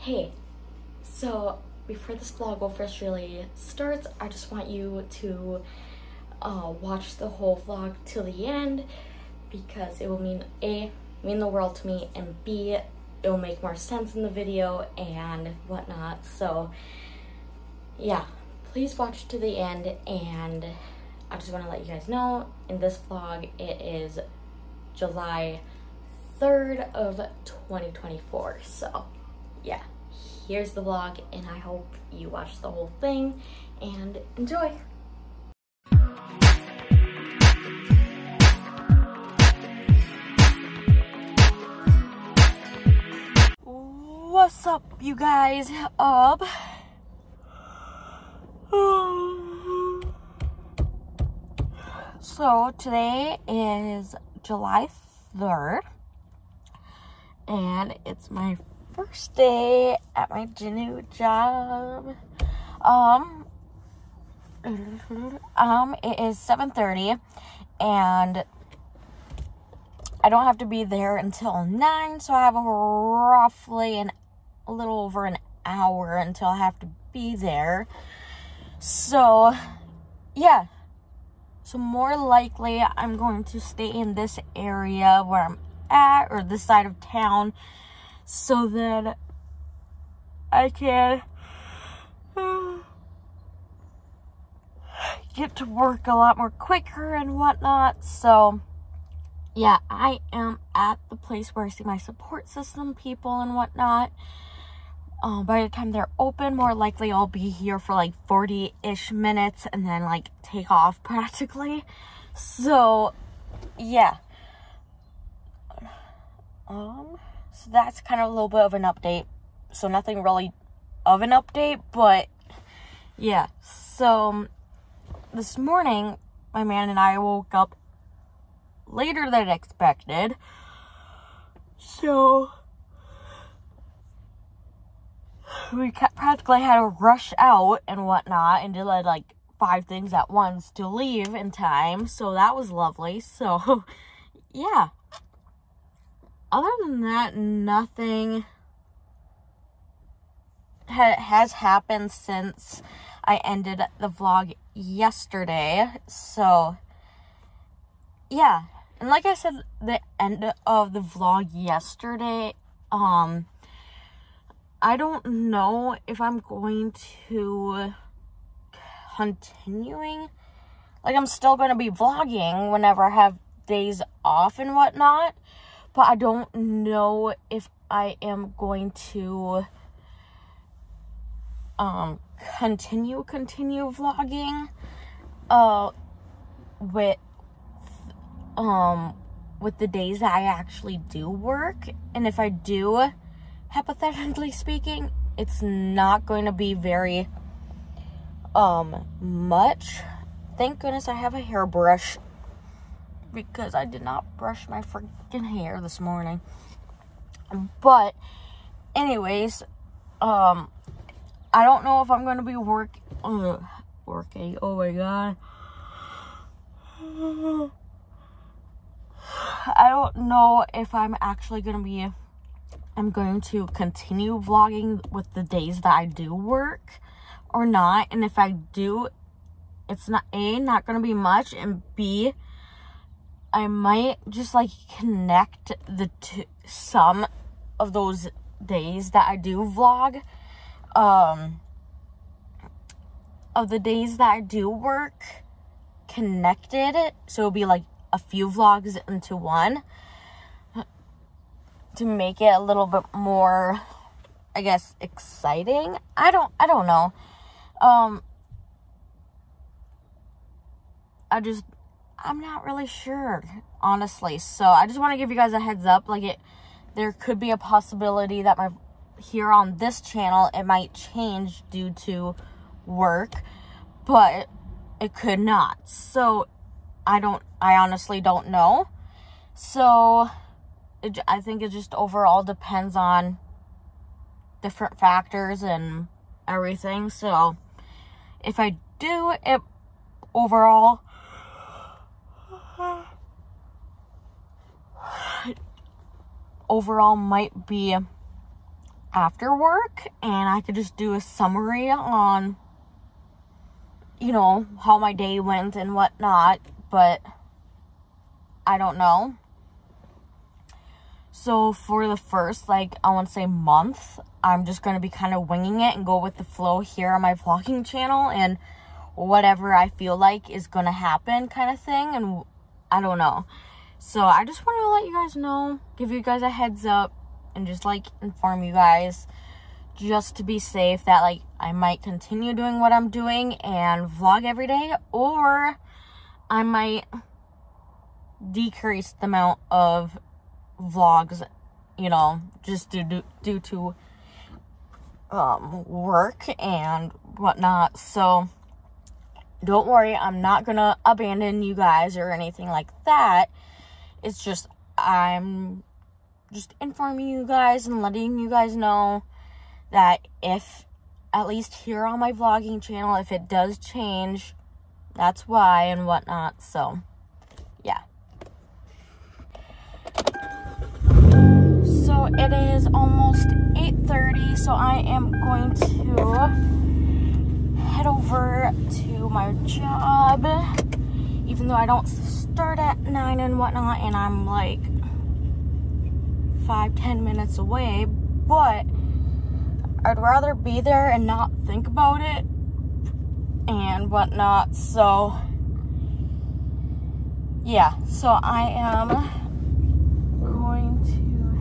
Hey, so before this vlog officially starts, I just want you to watch the whole vlog till the end, because it will mean the world to me, and B, it will make more sense in the video and whatnot. So yeah, please watch to the end. And I just want to let you guys know, in this vlog, it is July 3rd of 2024. So yeah, here's the vlog, and I hope you watch the whole thing and enjoy. What's up, you guys? So today is July 3rd, and it's my first day at my new job. It is 7:30, and I don't have to be there until 9, so I have roughly a little over an hour until I have to be there. So yeah, so more likely I'm going to stay in this area where I'm at, or this side of town, so that I can get to work a lot more quicker and whatnot. So yeah, I am at the place where I see my support system people and whatnot. By the time they're open, more likely I'll be here for like 40-ish minutes and then like take off practically. So yeah. So that's kind of a little bit of an update. So nothing really of an update, but yeah. So this morning, my man and I woke up later than expected. So we practically had to rush out and whatnot, and did like 5 things at once to leave in time. So that was lovely. So yeah. Other than that, nothing has happened since I ended the vlog yesterday. So yeah, and like I said, the end of the vlog yesterday, I don't know if I'm going to continuing. Like, I'm still going to be vlogging whenever I have days off and whatnot, but I don't know if I am going to continue vlogging with the days that I actually do work. And if I do, hypothetically speaking, it's not going to be very much. Thank goodness I have a hairbrush, because I did not brush my freaking hair this morning. But anyways, I don't know if I'm going to be working. Oh my god. I don't know if I'm actually going to be, I'm going to continue vlogging with the days that I do work or not. And if I do, it's not going to be much, and B, I might just like connect some of those days that I do vlog, of the days that I do work, connected, so it'll be like a few vlogs into one, to make it a little bit more, I guess, exciting. I don't know. I'm not really sure, honestly. So I just want to give you guys a heads up. Like, there could be a possibility that here on this channel, it might change due to work, but it could not. So I honestly don't know. So I think it just overall depends on different factors and everything. So if I do, it overall might be after work, and I could just do a summary on, you know, how my day went and whatnot, but I don't know. So for the first, like, I want to say month, I'm just going to be kind of winging it and go with the flow here on my vlogging channel, and whatever I feel like is going to happen kind of thing, and I don't know. So I just want to let you guys know, give you guys a heads up, and just, like, inform you guys, just to be safe, that, like, I might continue doing what I'm doing and vlog every day, or I might decrease the amount of vlogs, you know, just due to work and whatnot. So don't worry, I'm not gonna abandon you guys or anything like that. It's just, I'm just informing you guys and letting you guys know that if, at least here on my vlogging channel, if it does change, that's why and whatnot. So yeah. So it is almost 8:30, so I am going to head over to my job, even though I don't start at 9 and whatnot, and I'm like 5-10 minutes away, but I'd rather be there and not think about it and whatnot. So yeah, so I am going to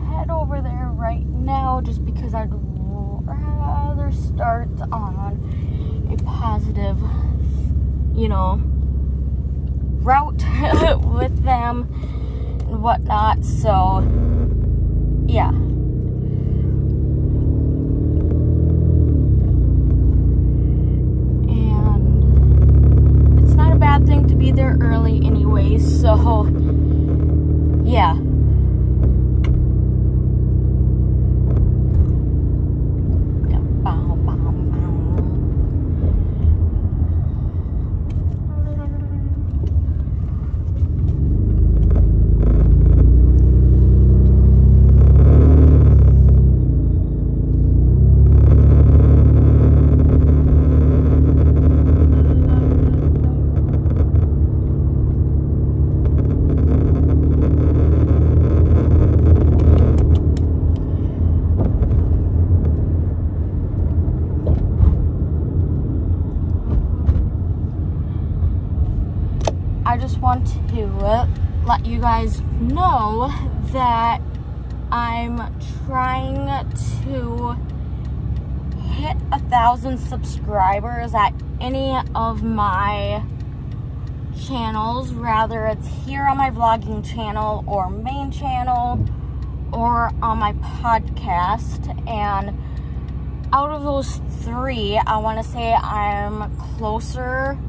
head over there right now, just because I'd rather start on a positive, you know, route with them and whatnot. So yeah. And it's not a bad thing to be there early anyway, so yeah. I just want to let you guys know that I'm trying to hit 1,000 subscribers at any of my channels, rather it's here on my vlogging channel or main channel or on my podcast. And out of those three, I want to say I'm closer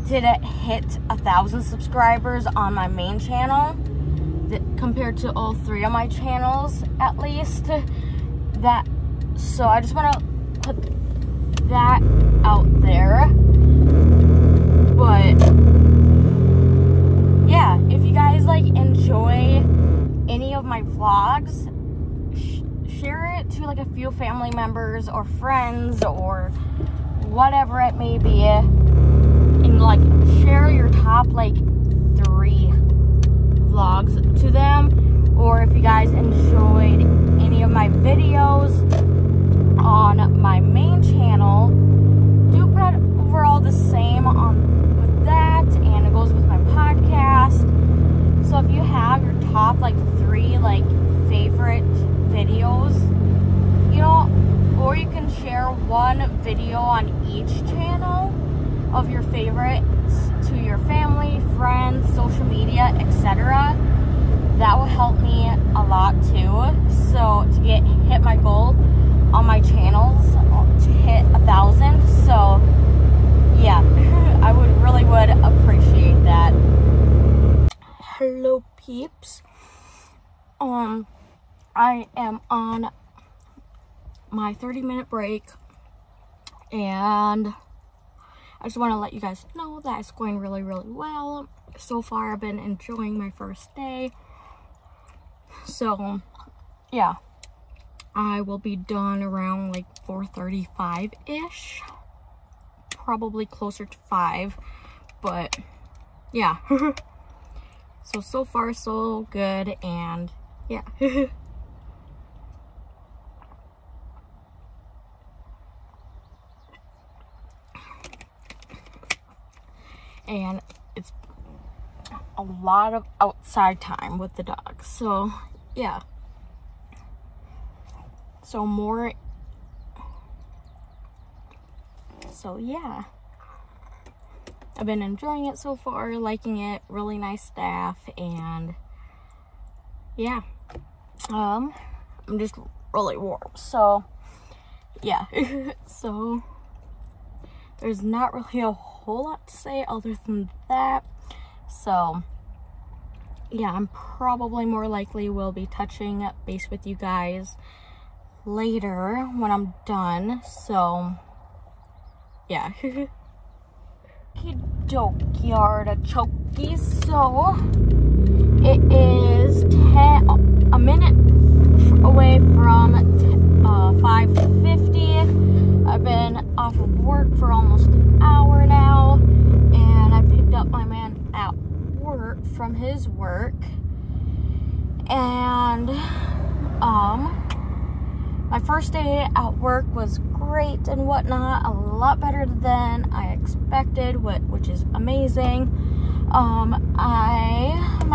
to hit 1,000 subscribers on my main channel compared to all three of my channels, at least. That, so I just want to put that out there. But yeah, if you guys like enjoy any of my vlogs, share it to like a few family members or friends or whatever it may be, and like share your top like 3 vlogs to them. Or if you guys enjoyed any of my videos on my main channel, do put overall the same on with that, and it goes with my podcast. So if you have your top like 3 like favorite videos, you know, or you can share one video on each channel of your favorites to your family, friends, social media, etc. That will help me a lot too. So to hit my goal on my channels to hit 1,000. So yeah, I really would appreciate that. Hello peeps. I am on my 30-minute break, and I just want to let you guys know that it's going really, really well. So far, I've been enjoying my first day. So, yeah. I will be done around like 4:35-ish. Probably closer to 5, but yeah. So far so good, and yeah. And it's a lot of outside time with the dogs, so yeah. So yeah, I've been enjoying it so far, liking it, really nice staff, and yeah, I'm just really warm, so yeah. So there's not really a whole lot to say other than that. So yeah, I'm probably more likely will be touching base with you guys later when I'm done, so yeah. Dokey artichokey. So it is a minute away from 5:50. I've been off of work for almost an hour now, and I picked up my man at work from his work, and my first day at work was great and whatnot, a lot better than I expected, which is amazing. My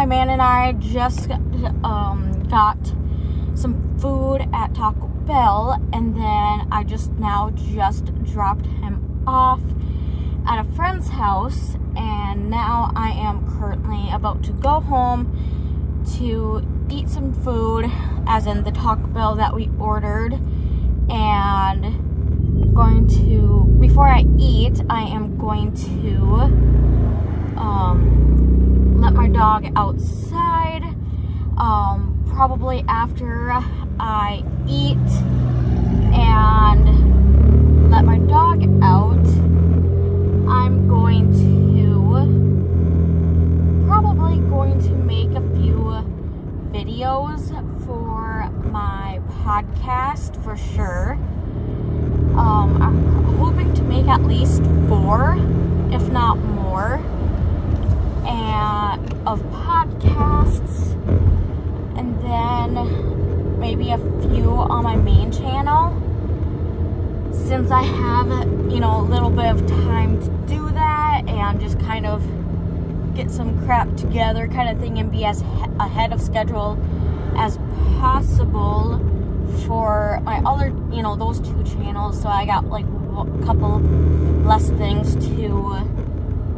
man and I just got some food at Taco Bell, and then I just dropped him off at a friend's house, and now I am currently about to go home to eat some food, as in the Taco Bell that we ordered, and before I eat, I am going to let my dog outside. Probably after I eat and let my dog out, I'm probably going to make a few videos for my podcast for sure. I'm hoping to make at least 4, if not more, of podcasts, and then maybe a few on my main channel, since I have, a little bit of time to do that and just kind of get some crap together kind of thing, and be as ahead of schedule as possible for my other, those 2 channels, so I got like a couple less things to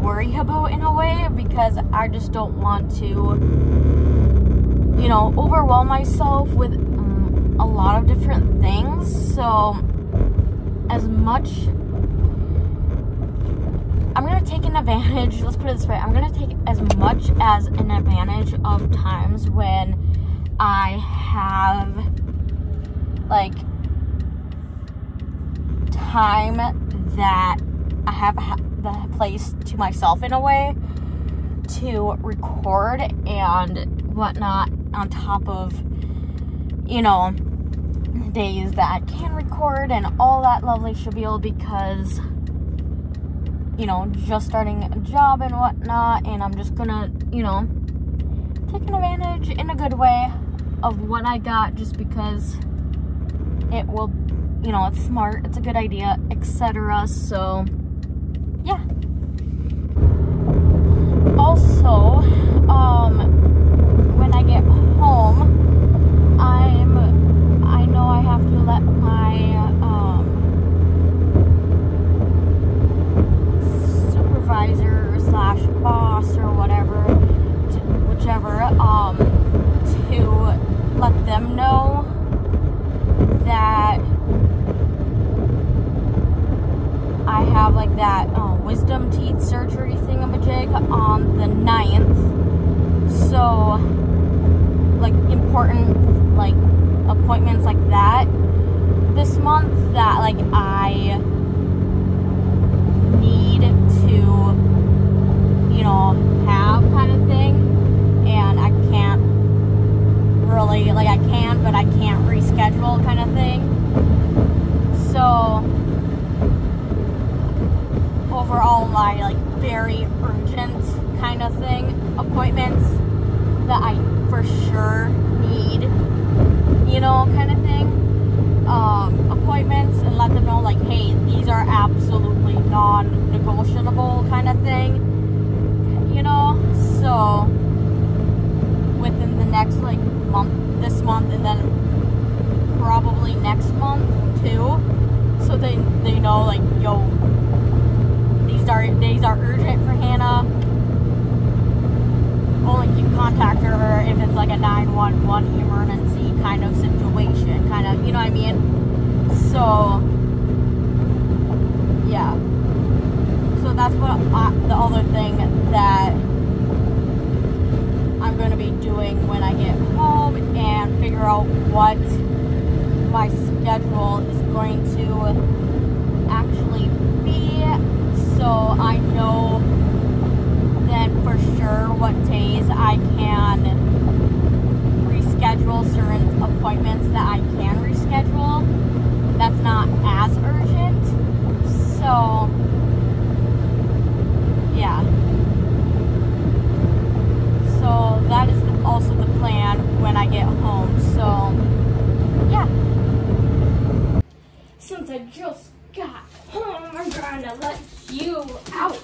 worry about in a way, because I just don't want to, overwhelm myself with a lot of different things. So I'm going to take an advantage, let's put it this way, I'm going to take as much as an advantage of times when I have like time that I have the place to myself in a way to record and whatnot, on top of, days that I can record and all that lovely shabil, because, just starting a job and whatnot, and I'm just gonna, take an advantage in a good way of what I got, just because it will, it's smart, it's a good idea, etc. So yeah. Also, when I get home, I know I have to let my supervisor / boss or whatever, whichever, to let them know that I have like that wisdom teeth surgery thingamajig on the 9th. So like important like appointments like that this month that like I need to, have kind of thing, and I can't really, like I can, but I can't reschedule kind of thing. So overall, my like very urgent kind of thing, appointments that I for sure need, you know, kind of thing, appointments, and let them know like, hey, these are absolutely non-negotiable kind of thing, you know. So within the next like month, this month, and then probably next month too, so they know like, yo, these are urgent for Hannah. Only can contact her if it's like a 911 emergency kind of situation, kind of, you know what I mean? So yeah, so that's what the other thing that I'm going to be doing when I get home and figure out what my schedule is going to actually be, so I know then for sure what days I can reschedule certain appointments that I can reschedule that's not as urgent. So yeah, so that is also the plan when I get home. So yeah, Since I just got home, I'm trying to let you out.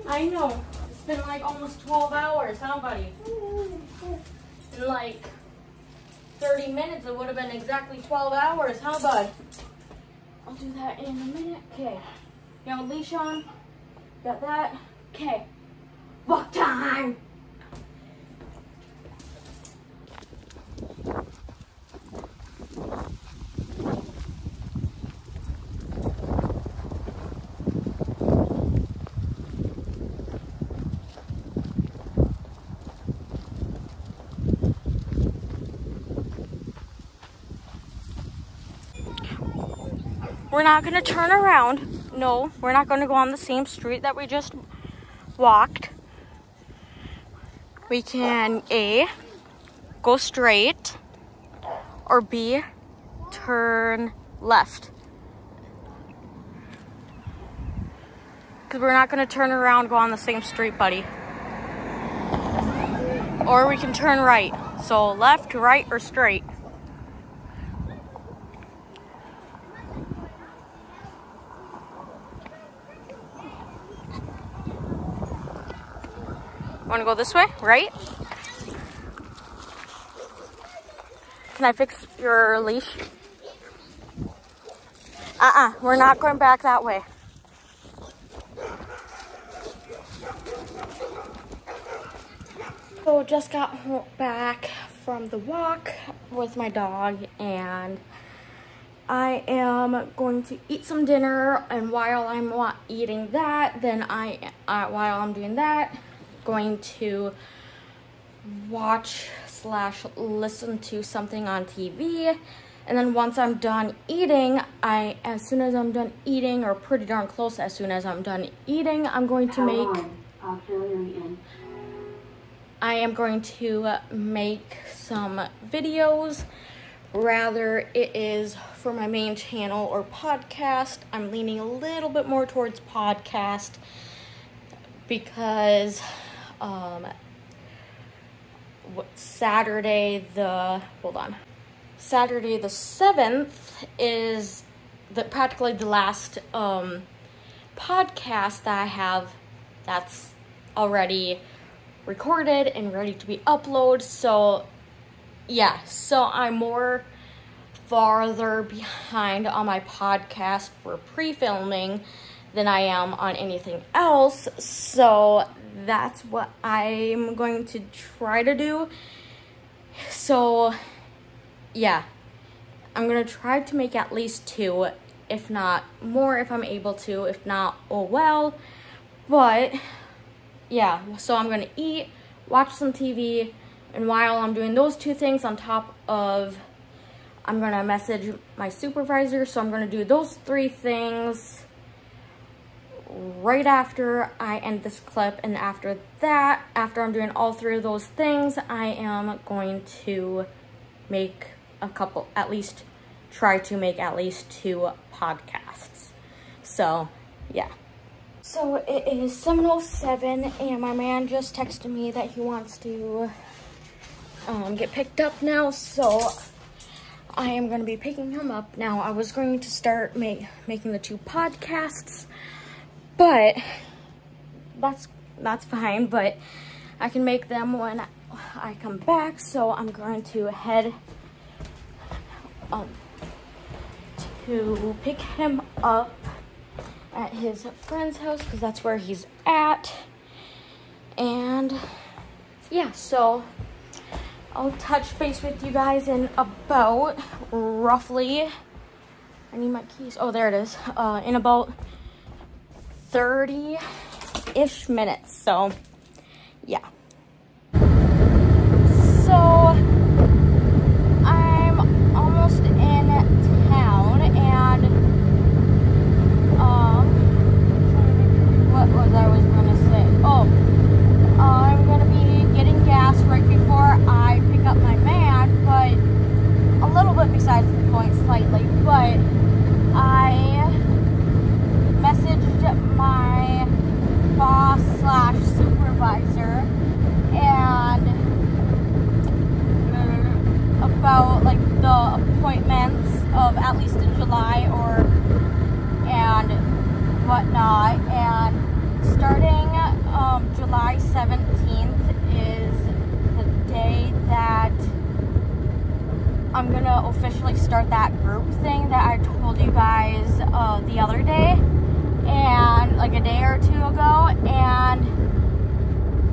I know. It's been like almost 12 hours, huh, buddy? In like 30 minutes, it would have been exactly 12 hours, huh, bud? I'll do that in a minute. Okay. You have a leash on? Got that? Okay. Walk time! We're not going to turn around. No, we're not going to go on the same street that we just walked. We can A, go straight, or B, turn left. Because we're not going to turn around, go on the same street, buddy. Or we can turn right. So left, right, or straight. Want to go this way? Right? Can I fix your leash? We're not going back that way. So just got back from the walk with my dog, and I am going to eat some dinner, and while I'm eating that, then while I'm doing that, going to watch/listen to something on TV. And then once I'm done eating, as soon as I'm done eating, or pretty darn close as soon as I'm done eating, I'm going to make some videos. Rather, it is for my main channel or podcast. I'm leaning a little bit more towards podcast because Saturday the 7th is practically the last podcast that I have that's already recorded and ready to be uploaded. So yeah, so I'm more farther behind on my podcast for pre-filming than I am on anything else. So that's what I'm going to try to do. So yeah, I'm gonna try to make at least 2, if not more, if I'm able to. If not, oh well. But yeah, so I'm gonna eat, watch some TV, and while I'm doing those 2 things, on top of, I'm gonna message my supervisor. So I'm gonna do those 3 things right after I end this clip, and after that, after I'm doing all 3 of those things, I am going to make a couple, at least try to make at least 2 podcasts. So yeah. So it is 7:07 and my man just texted me that he wants to get picked up now, so I am going to be picking him up now. I was going to start making the 2 podcasts, but that's fine, but I can make them when I come back. So I'm going to head to pick him up at his friend's house because that's where he's at. And yeah, so I'll touch base with you guys in about roughly, I need my keys, oh there it is, in about 30-ish minutes. So yeah. So I'm almost in town, and what was I gonna say? Oh, I'm gonna be getting gas right before I pick up my man, but a little bit besides the point slightly, but I messaged my boss / supervisor and about like the appointments of at least in July and whatnot, and starting July 17th is the day that I'm gonna officially start that group thing that I told you guys the other day, and like a day or 2 ago, and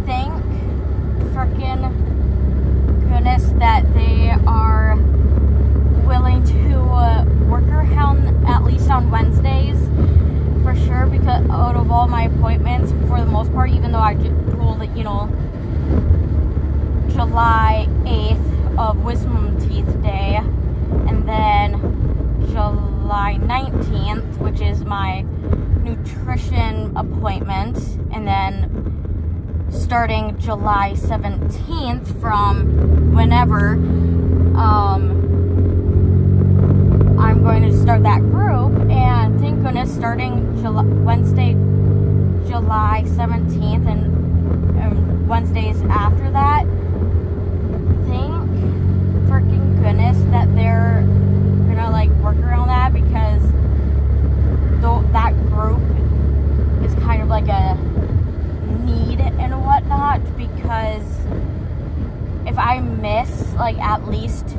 thank frickin' goodness that they are willing to work around at least on Wednesdays for sure, because out of all my appointments for the most part, even though I told it, you know, July 8th of wisdom teeth day, and then July 19th, which is my nutrition appointment, and then starting July 17th from whenever, I'm going to start that group, and thank goodness starting Wednesday, July 17th, and Wednesdays after that, thank freaking goodness that they're gonna like work around that, because that group is kind of like a need and whatnot, because if I miss like at least 2,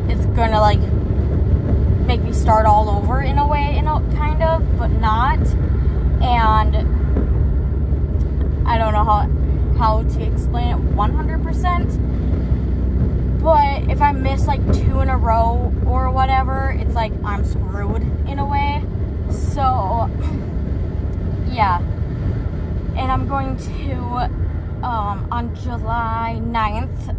it's gonna like make me start all over in a way, you know, kind of, but not. And I don't know how to explain it 100%, but if I miss like 2 in a row or whatever, it's like I'm screwed in a way. So yeah, and I'm going to on July 9th,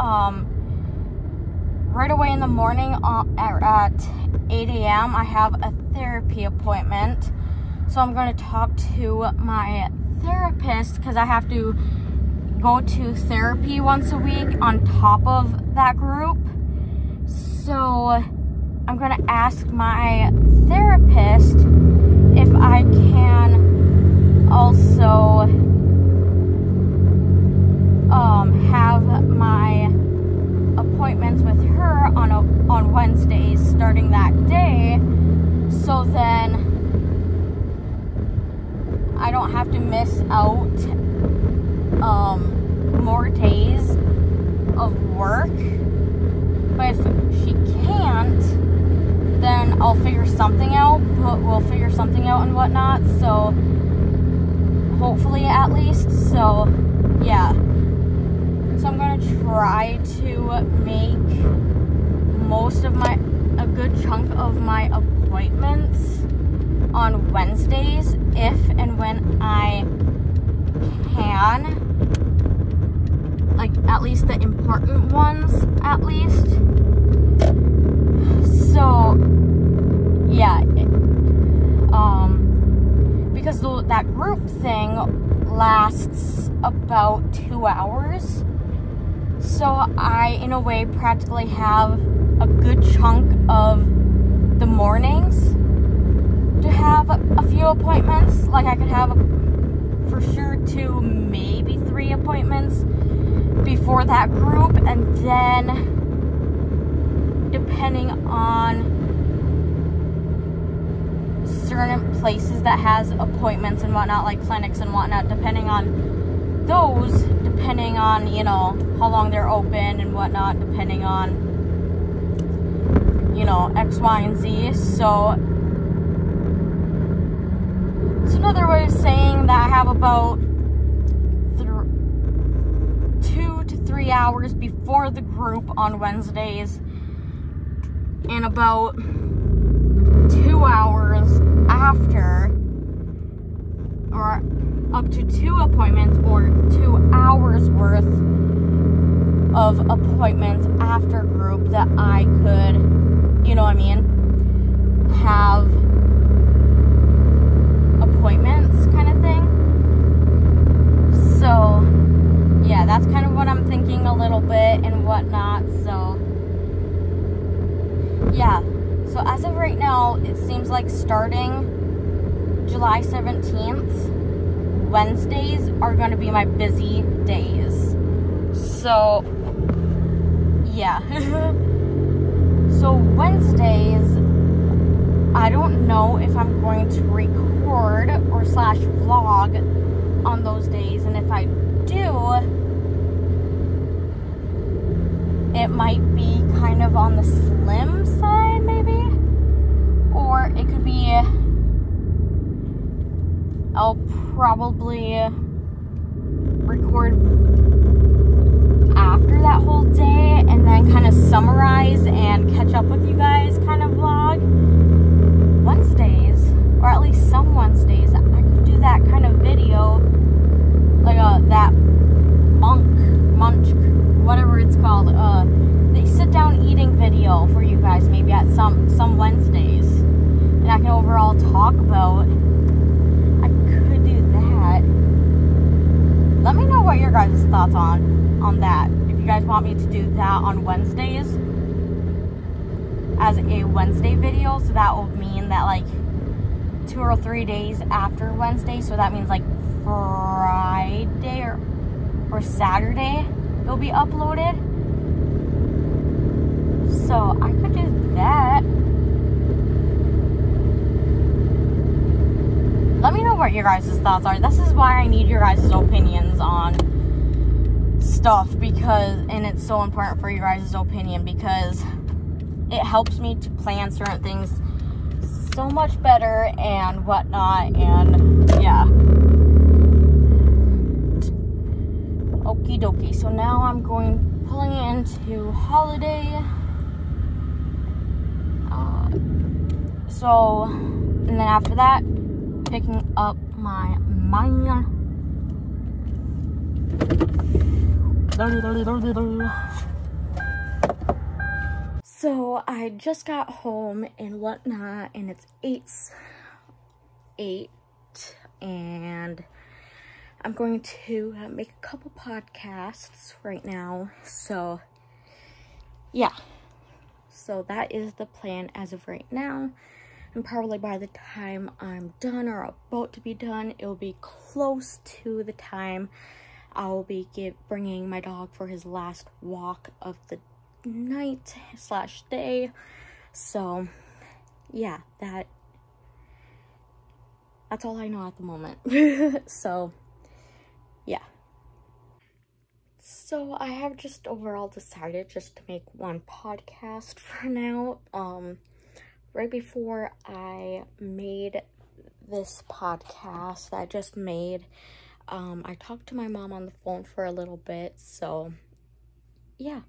right away in the morning at 8 a.m. I have a therapy appointment. So I'm going to talk to my therapist, because I have to go to therapy once a week on top of that group. So I'm going to ask my therapist if I can also have my appointments with her on Wednesdays starting that day, so then I don't have to miss out more days of work. But if she can't, then I'll figure something out, but we'll figure something out and whatnot, so hopefully at least. So yeah, so I'm gonna try to make a good chunk of my appointments on Wednesdays, if and when I can, like at least the important ones at least. So, yeah, because that group thing lasts about 2 hours, so I, in a way, practically have a good chunk of the mornings to have a few appointments. Like, I could have for sure 2, maybe 3 appointments before that group, and then depending on certain places that has appointments and whatnot, like clinics and whatnot, depending on those, depending on, you know, how long they're open and whatnot, depending on, you know, X, Y, and Z. So it's another way of saying that I have about 2 to 3 hours before the group on Wednesdays, and about 2 hours after, or up to 2 appointments, or 2 hours worth of appointments after group that I could, you know what I mean, have appointments kind of thing. So yeah, that's kind of what I'm thinking a little bit and whatnot. So yeah, so as of right now, it seems like starting July 17th, Wednesdays are going to be my busy days. So yeah. So Wednesdays, I don't know if I'm going to record or slash vlog on those days, and if I do, it might be kind of on the slim side, maybe, or it could be, I'll probably record after that whole day and then kind of summarize and catch up with you guys kind of vlog. Wednesdays, or at least some Wednesdays, I could do that kind of video, like that munch, whatever it's called, the sit down eating video for you guys, maybe at some Wednesdays, and I can overall talk about. I could do that. Let me know what your guys' thoughts on that. If you guys want me to do that on Wednesdays as a Wednesday video, so that will mean that like 2 or 3 days after Wednesday, so that means like Friday or Saturday it'll be uploaded. So I could do that. Let me know what your guys' thoughts are. This is why I need your guys' opinions on stuff, because, and it's so important for your guys' opinion, because it helps me to plan certain things so much better and whatnot, and yeah. Okie dokie, so now I'm pulling into holiday. So, and then after that, picking up my man. So I just got home and whatnot, and it's 8, and I'm going to make a couple podcasts right now. So yeah, so that is the plan as of right now. And probably by the time I'm done or about to be done, it will be close to the time I will be bringing my dog for his last walk of the night / day. So yeah, that's all I know at the moment. So yeah, so I have just overall decided just to make one podcast for now. Right before I made this podcast that I just made, I talked to my mom on the phone for a little bit. So yeah,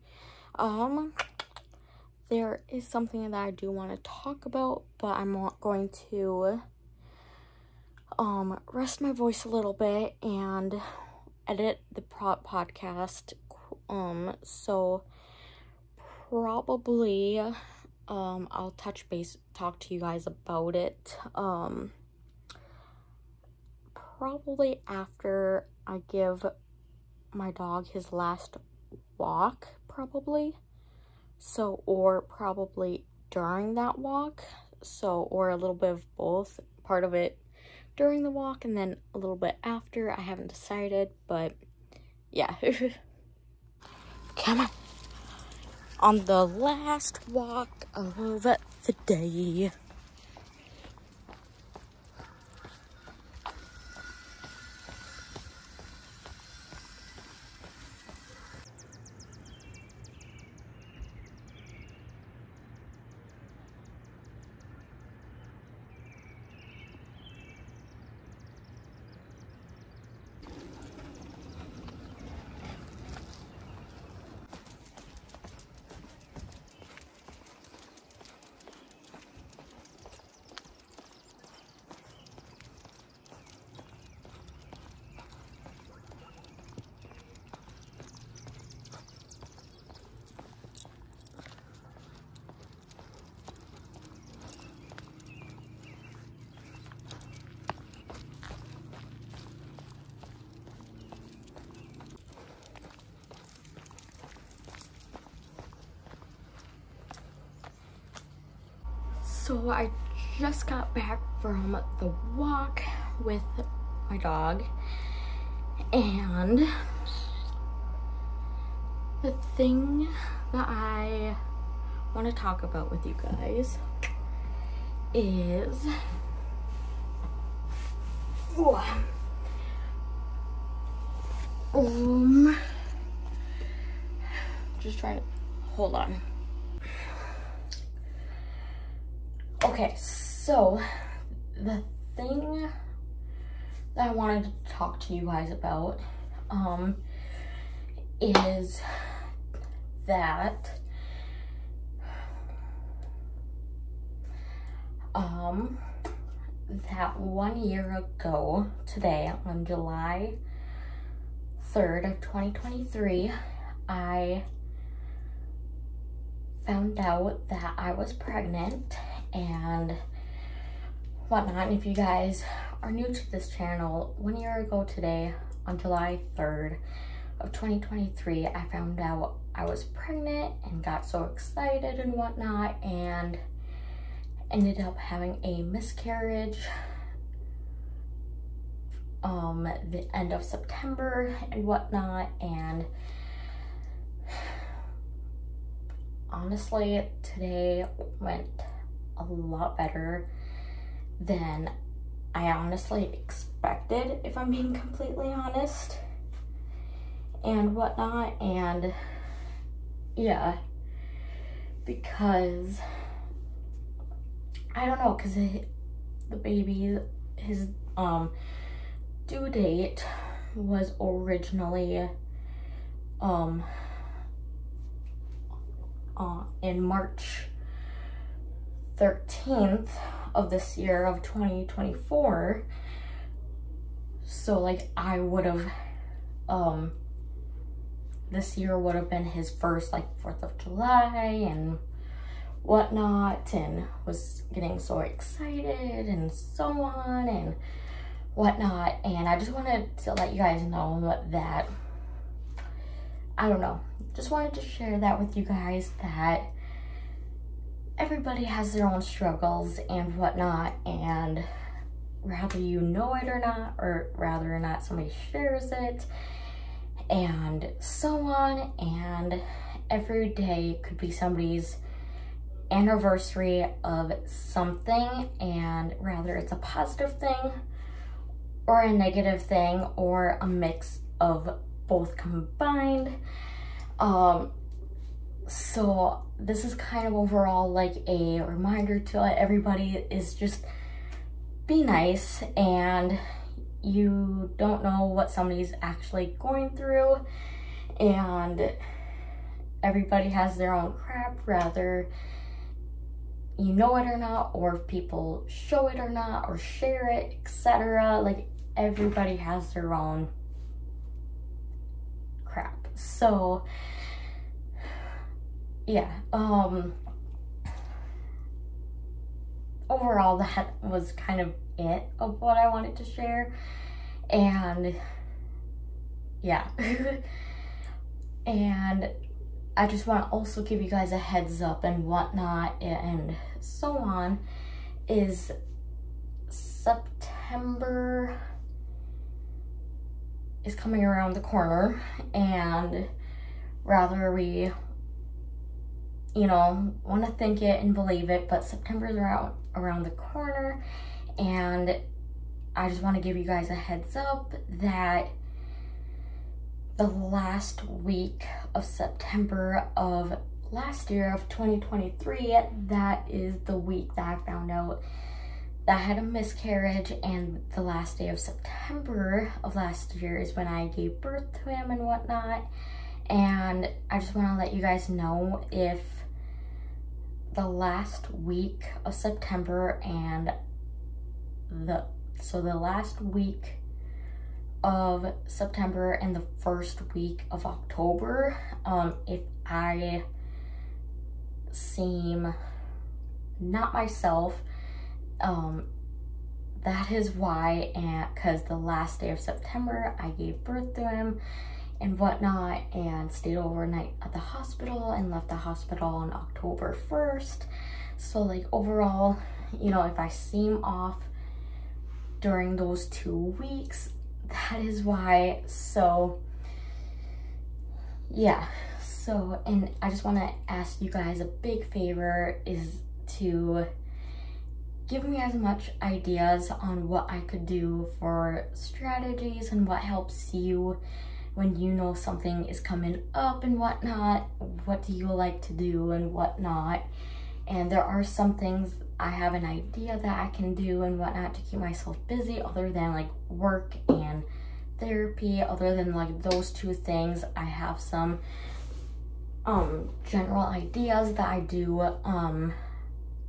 there is something that I do want to talk about, but I'm not going to rest my voice a little bit and edit the podcast. So probably I'll touch base, talk to you guys about it, probably after I give my dog his last walk, probably. So, or probably during that walk. So, or a little bit of both, part of it during the walk and then a little bit after. I haven't decided, but yeah. Come on the last walk of the day. So I just got back from the walk with my dog, and the thing that I want to talk about with you guys is just trying to hold on. Okay, so the thing that I wanted to talk to you guys about is that that 1 year ago today, on July 3rd of 2023, I found out that I was pregnant and whatnot. And if you guys are new to this channel, 1 year ago today, on July 3rd of 2023, I found out I was pregnant and got so excited and whatnot, and ended up having a miscarriage the end of September and whatnot. And honestly, today went a lot better than I honestly expected, if I'm being completely honest, and whatnot. And yeah, because I don't know, because the baby, his due date was originally in March 13th of this year of 2024. So like I would have this year would have been his first like 4th of July and whatnot, and was getting so excited and so on and whatnot. And I just wanted to let you guys know that, I don't know, just wanted to share that with you guys, that everybody has their own struggles and whatnot, and rather you know it or not, or rather or not somebody shares it, and so on. And every day could be somebody's anniversary of something, and rather it's a positive thing or a negative thing or a mix of both combined. So this is kind of overall like a reminder to everybody is just be nice, and you don't know what somebody's actually going through, and everybody has their own crap, rather you know it or not, or people show it or not, or share it, etc. Like everybody has their own crap. So yeah, overall, that was kind of it of what I wanted to share. And yeah. And I just want to also give you guys a heads up and whatnot and so on, is September is coming around the corner, and rather we, you know, want to think it and believe it, but September's around the corner, and I just want to give you guys a heads up that the last week of September of last year of 2023, that is the week that I found out that I had a miscarriage, and the last day of September of last year is when I gave birth to him and whatnot. And I just want to let you guys know, if the last week of September and the last week of September and the first week of October, if I seem not myself, that is why, and because the last day of September I gave birth to him and whatnot, and stayed overnight at the hospital and left the hospital on October 1st. So like overall, you know, if I seem off during those 2 weeks, that is why. So yeah, so, and I just want to ask you guys a big favor, is to give me as much ideas on what I could do for strategies and what helps you when you know something is coming up and whatnot. What do you like to do and whatnot? And there are some things I have an idea that I can do and whatnot to keep myself busy, other than like work and therapy. Other than like those two things, I have some general ideas that I do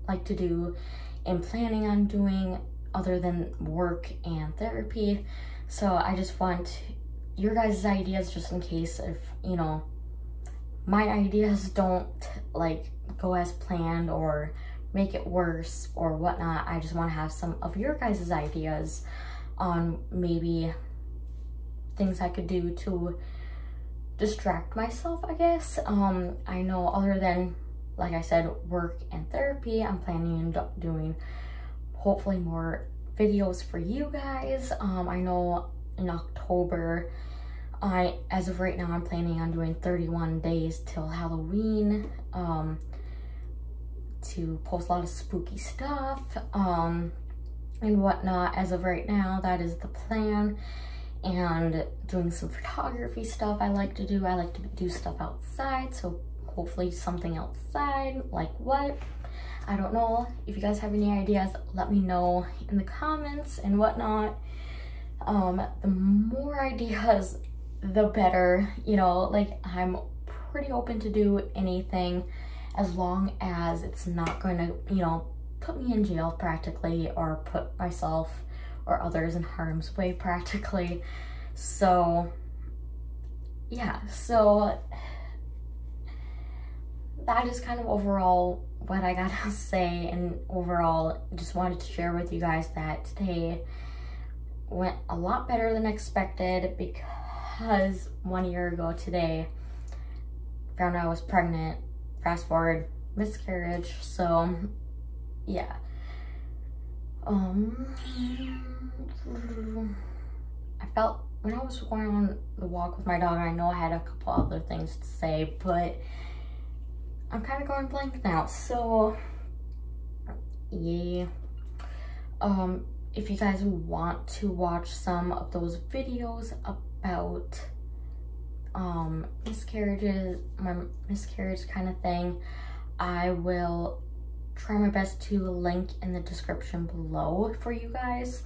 like to do and planning on doing, other than work and therapy. So I just want your guys' ideas, just in case if, you know, my ideas don't like go as planned or make it worse or whatnot. I just want to have some of your guys' ideas on maybe things I could do to distract myself, I guess. I know, other than, like I said, work and therapy, I'm planning on doing hopefully more videos for you guys. I know in October, as of right now, I'm planning on doing 31 days till Halloween, to post a lot of spooky stuff and whatnot. As of right now, that is the plan. And doing some photography stuff I like to do. I like to do stuff outside, so hopefully something outside. Like what? I don't know. If you guys have any ideas, let me know in the comments and whatnot. The more ideas, the better. You know, like, I'm pretty open to do anything as long as it's not going to, you know, put me in jail practically, or put myself or others in harm's way practically. So yeah, so that is kind of overall what I gotta say. And overall, just wanted to share with you guys that today went a lot better than expected, because 1 year ago today, found out I was pregnant. Fast forward, miscarriage. So yeah. I felt, when I was going on the walk with my dog, I know I had a couple other things to say, but I'm kind of going blank now. So yeah, if you guys want to watch some of those videos about miscarriages, my miscarriage kind of thing, I will try my best to link in the description below for you guys.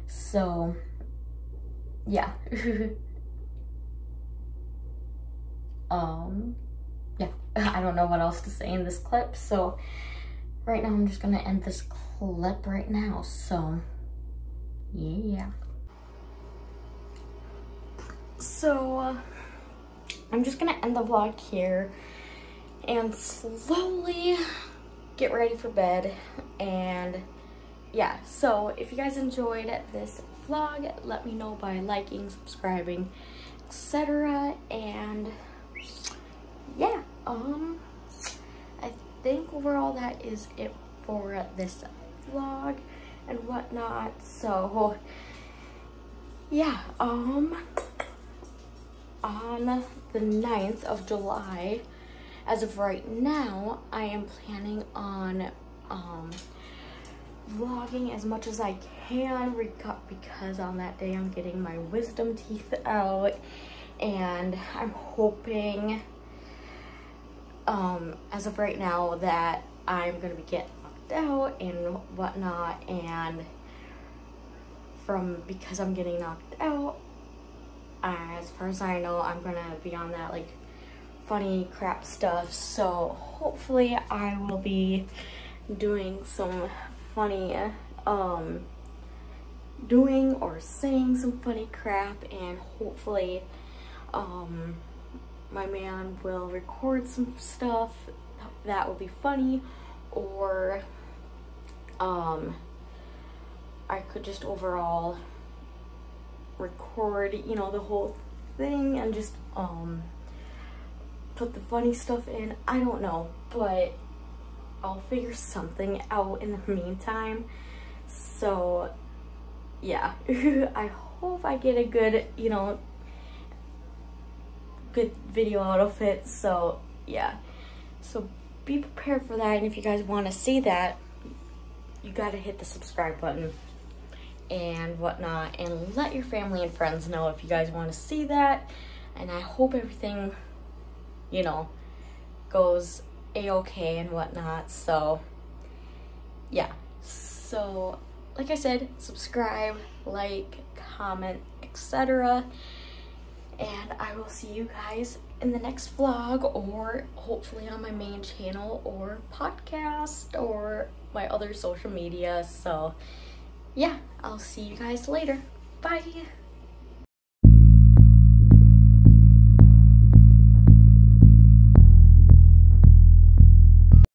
So yeah. Yeah, I don't know what else to say in this clip, so right now I'm just gonna end this clip right now. So yeah, so I'm just gonna end the vlog here and slowly get ready for bed. And yeah, so if you guys enjoyed this vlog, let me know by liking, subscribing, etc. And yeah, I think overall that is it for this vlog and whatnot. So yeah, on the 9th of July, as of right now, I am planning on vlogging as much as I can because on that day I'm getting my wisdom teeth out, and I'm hoping as of right now that I'm gonna be getting knocked out and whatnot, and because I'm getting knocked out, as far as I know, I'm gonna be on that like funny crap stuff. So hopefully I will be doing some funny doing or saying some funny crap, and hopefully my man will record some stuff that will be funny, or I could just overall record, you know, the whole thing and just put the funny stuff in. I don't know, but I'll figure something out in the meantime. So yeah, I hope I get a good, you know, good video out of it. So yeah, so be prepared for that, and if you guys want to see that, you gotta hit the subscribe button and whatnot, and let your family and friends know if you guys want to see that. And I hope everything, you know, goes a-okay and whatnot. So yeah, so like I said, subscribe, like, comment, etc. And I will see you guys in the next vlog, or hopefully on my main channel or podcast or my other social media. So yeah, I'll see you guys later. Bye.